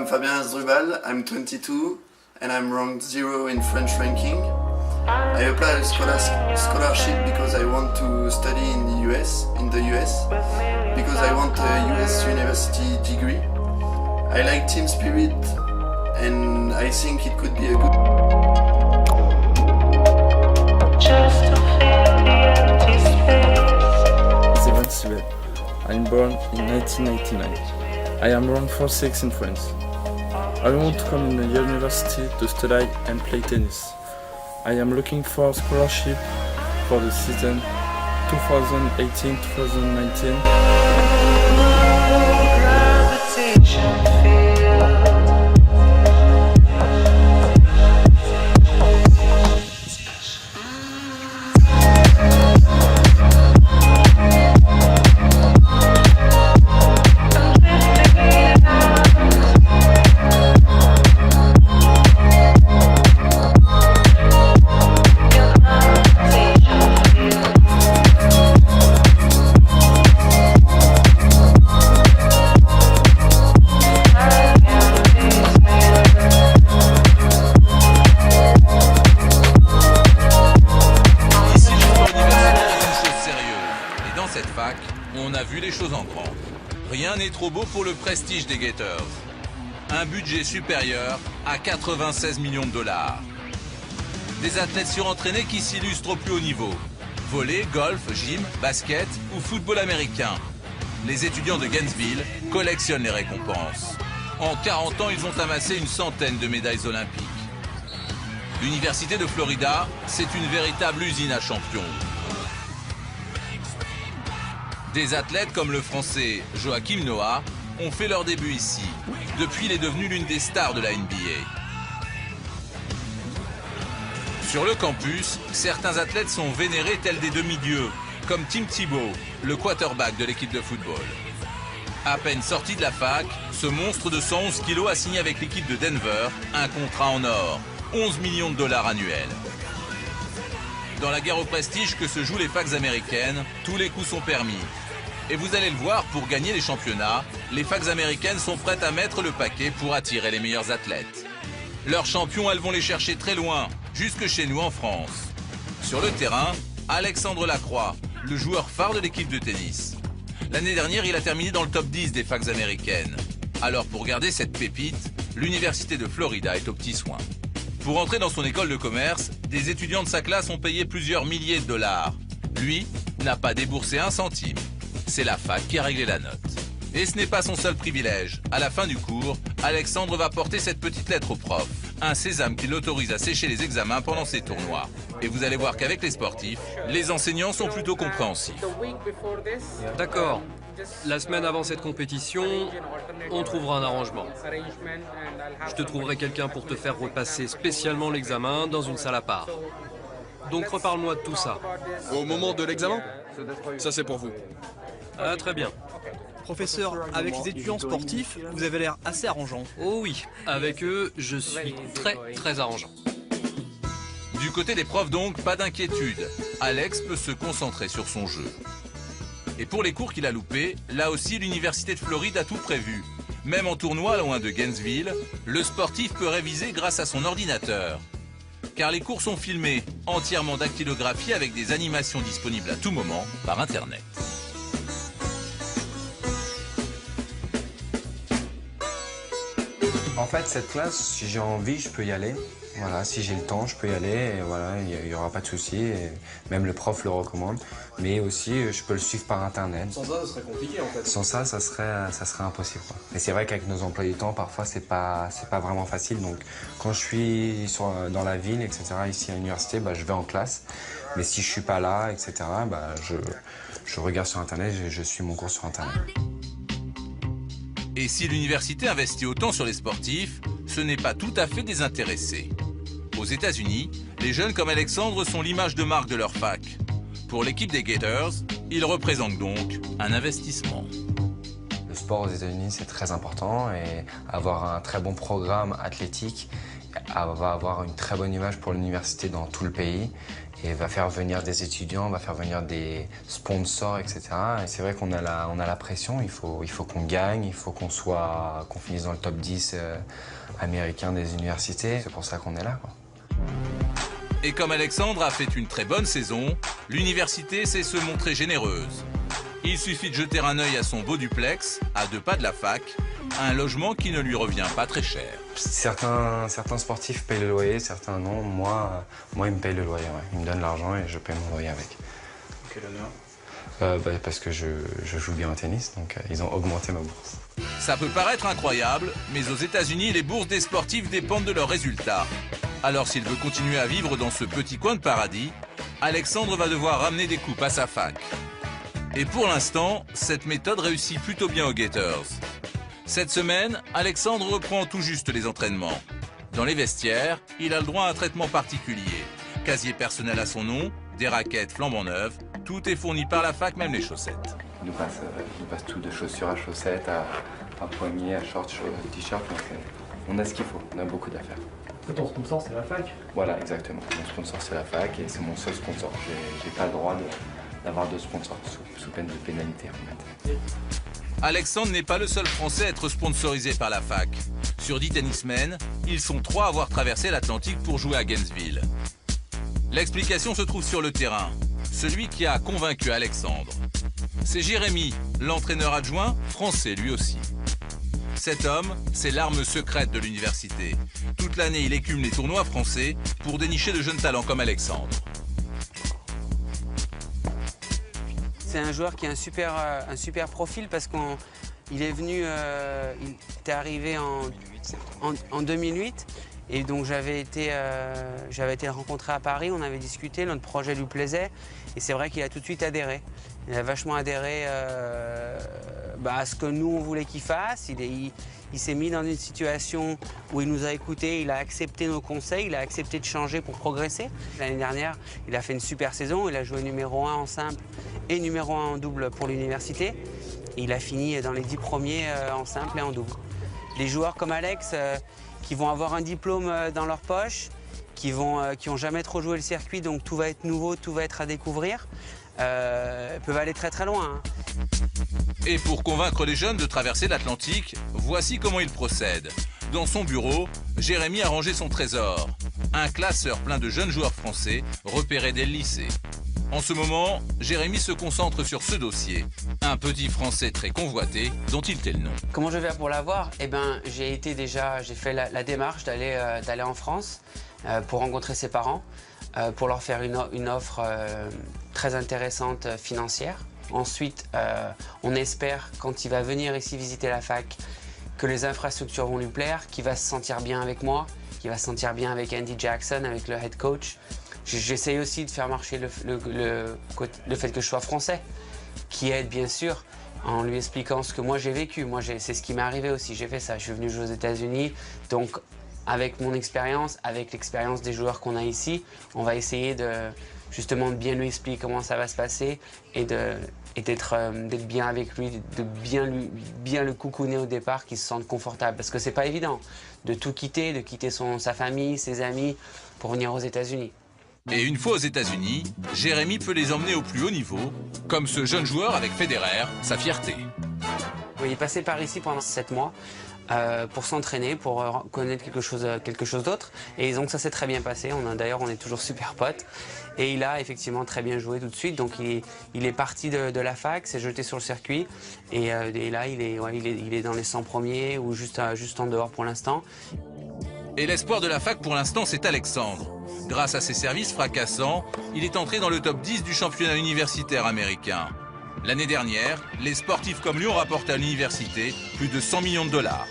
I'm Fabien Asdrubal, I'm 22 and I'm ranked 0 in French ranking. I applied a scholarship because I want to study in the US, because I want a US university degree. I like team spirit and I think it could be a good... Just to fill the empty space. Evan Sibel. I'm born in 1999. I am around 46 in France. I want to come in the university to study and play tennis. I am looking for a scholarship for the season 2018-2019. Gravitation field. On a vu les choses en grand. Rien n'est trop beau pour le prestige des Gators. Un budget supérieur à 96 millions de dollars. Des athlètes surentraînés qui s'illustrent au plus haut niveau. Volley, golf, gym, basket ou football américain. Les étudiants de Gainesville collectionnent les récompenses. En 40 ans, ils ont amassé une centaine de médailles olympiques. L'Université de Florida, c'est une véritable usine à champions. Des athlètes comme le Français Joachim Noah ont fait leur début ici. Depuis, il est devenu l'une des stars de la NBA. Sur le campus, certains athlètes sont vénérés tels des demi-dieux, comme Tim Tebow, le quarterback de l'équipe de football. À peine sorti de la fac, ce monstre de 111 kilos a signé avec l'équipe de Denver un contrat en or, 11 millions de dollars annuels. Dans la guerre au prestige que se jouent les facs américaines, tous les coups sont permis. Et vous allez le voir, pour gagner les championnats, les facs américaines sont prêtes à mettre le paquet pour attirer les meilleurs athlètes. Leurs champions, elles vont les chercher très loin, jusque chez nous en France. Sur le terrain, Alexandre Lacroix, le joueur phare de l'équipe de tennis. L'année dernière, il a terminé dans le top 10 des facs américaines. Alors pour garder cette pépite, l'Université de Florida est aux petits soins. Pour entrer dans son école de commerce, des étudiants de sa classe ont payé plusieurs milliers de dollars. Lui n'a pas déboursé un centime. C'est la fac qui a réglé la note. Et ce n'est pas son seul privilège. À la fin du cours, Alexandre va porter cette petite lettre au prof. Un sésame qui l'autorise à sécher les examens pendant ses tournois. Et vous allez voir qu'avec les sportifs, les enseignants sont plutôt compréhensifs. D'accord. La semaine avant cette compétition, on trouvera un arrangement. Je te trouverai quelqu'un pour te faire repasser spécialement l'examen dans une salle à part. Donc reparle-moi de tout ça. Au moment de l'examen? Ça c'est pour vous. Ah, très bien. Professeur, avec les étudiants sportifs, vous avez l'air assez arrangeant. Oh oui, avec eux, je suis très arrangeant. Du côté des profs donc, pas d'inquiétude. Alex peut se concentrer sur son jeu. Et pour les cours qu'il a loupés, là aussi l'Université de Floride a tout prévu. Même en tournoi loin de Gainesville, le sportif peut réviser grâce à son ordinateur. Car les cours sont filmés, entièrement dactylographiés avec des animations disponibles à tout moment par Internet. En fait, cette classe, si j'ai envie, je peux y aller. Voilà, si j'ai le temps, je peux y aller. Et voilà, il n'y aura pas de souci. Et même le prof le recommande. Mais aussi, je peux le suivre par Internet. Sans ça, ce serait compliqué en fait. Sans ça, ça serait impossible, quoi. Et c'est vrai qu'avec nos emplois du temps, parfois, c'est pas vraiment facile. Donc, quand je suis dans la ville, etc., ici à l'université, je vais en classe. Mais si je suis pas là, etc., je regarde sur Internet, je suis mon cours sur Internet. Et si l'université investit autant sur les sportifs, ce n'est pas tout à fait désintéressé. Aux États-Unis, les jeunes comme Alexandre sont l'image de marque de leur fac. Pour l'équipe des Gators, ils représentent donc un investissement. Le sport aux États-Unis, c'est très important et avoir un très bon programme athlétique va avoir une très bonne image pour l'université dans tout le pays et va faire venir des étudiants, va faire venir des sponsors, etc. Et c'est vrai qu'on a la pression, il faut qu'on gagne, il faut qu'on finisse dans le top 10 américain des universités. C'est pour ça qu'on est là, quoi. Et comme Alexandre a fait une très bonne saison, l'université sait se montrer généreuse. Il suffit de jeter un œil à son beau duplex, à 2 pas de la fac, un logement qui ne lui revient pas très cher. Certains sportifs payent le loyer, certains non. Moi ils me payent le loyer, ouais. Ils me donnent l'argent et je paye mon loyer avec. Quel honneur? Parce que je joue bien au tennis, donc ils ont augmenté ma bourse. Ça peut paraître incroyable, mais aux États-Unis, les bourses des sportifs dépendent de leurs résultats. Alors s'il veut continuer à vivre dans ce petit coin de paradis, Alexandre va devoir ramener des coupes à sa fac. Et pour l'instant, cette méthode réussit plutôt bien aux Gators. Cette semaine, Alexandre reprend tout juste les entraînements. Dans les vestiaires, il a le droit à un traitement particulier. Casier personnel à son nom, des raquettes flambant neuves, tout est fourni par la fac, même les chaussettes. Il nous passe tout de chaussures à chaussettes, à poignets, à shorts, t-shirts. On a ce qu'il faut, on a beaucoup d'affaires. Ton sponsor, c'est la fac? Voilà, exactement. Mon sponsor, c'est la fac et c'est mon seul sponsor. J'ai pas le droit d'avoir de sponsor sous peine de pénalité, en fait. Alexandre n'est pas le seul Français à être sponsorisé par la fac. Sur 10 tennismen, ils sont 3 à avoir traversé l'Atlantique pour jouer à Gainesville. L'explication se trouve sur le terrain, celui qui a convaincu Alexandre. C'est Jérémy, l'entraîneur adjoint, français lui aussi. Cet homme, c'est l'arme secrète de l'université. Toute l'année, il écume les tournois français pour dénicher de jeunes talents comme Alexandre. C'est un joueur qui a un super profil parce qu'il est venu, il était arrivé en 2008 et donc j'avais été le rencontrer à Paris, on avait discuté, notre projet lui plaisait et c'est vrai qu'il a tout de suite adhéré. Il a vachement adhéré à ce que nous on voulait qu'il fasse. Il s'est mis dans une situation où il nous a écoutés, il a accepté nos conseils, il a accepté de changer pour progresser. L'année dernière, il a fait une super saison, il a joué numéro 1 en simple et numéro 1 en double pour l'université. Il a fini dans les 10 premiers en simple et en double. Les joueurs comme Alex, qui vont avoir un diplôme dans leur poche, qui ont jamais trop joué le circuit, donc tout va être nouveau, tout va être à découvrir, peuvent aller très très loin. Hein. Et pour convaincre les jeunes de traverser l'Atlantique, voici comment il procède. Dans son bureau, Jérémy a rangé son trésor. Un classeur plein de jeunes joueurs français repérés dès le lycée. En ce moment, Jérémy se concentre sur ce dossier. Un petit français très convoité dont il tait le nom. Comment je vais faire pour l'avoir? J'ai fait la démarche d'aller en France pour rencontrer ses parents, pour leur faire une offre très intéressante financière. Ensuite, on espère, quand il va venir ici visiter la fac, que les infrastructures vont lui plaire, qu'il va se sentir bien avec moi, qu'il va se sentir bien avec Andy Jackson, avec le head coach. J'essaye aussi de faire marcher le fait que je sois français, qui aide bien sûr, en lui expliquant ce que moi j'ai vécu. C'est ce qui m'est arrivé aussi, j'ai fait ça. Je suis venu jouer aux États-Unis, donc avec mon expérience, avec l'expérience des joueurs qu'on a ici, on va essayer justement de bien lui expliquer comment ça va se passer et d'être bien avec lui, de bien le coucouner au départ, qu'il se sente confortable. Parce que c'est pas évident de tout quitter, de quitter sa famille, ses amis pour venir aux États-Unis. Et une fois aux États-Unis, Jérémy peut les emmener au plus haut niveau, comme ce jeune joueur avec Federer, sa fierté. Il est passé par ici pendant 7 mois. Pour s'entraîner, pour connaître quelque chose d'autre. Et donc ça s'est très bien passé. D'ailleurs, on est toujours super potes. Et il a effectivement très bien joué tout de suite. Donc il est parti de la fac, s'est jeté sur le circuit. Et là, il est dans les 100 premiers ou juste en dehors pour l'instant. Et l'espoir de la fac pour l'instant, c'est Alexandre. Grâce à ses services fracassants, il est entré dans le top 10 du championnat universitaire américain. L'année dernière, les sportifs comme lui ont rapporté à l'université plus de 100 millions de dollars.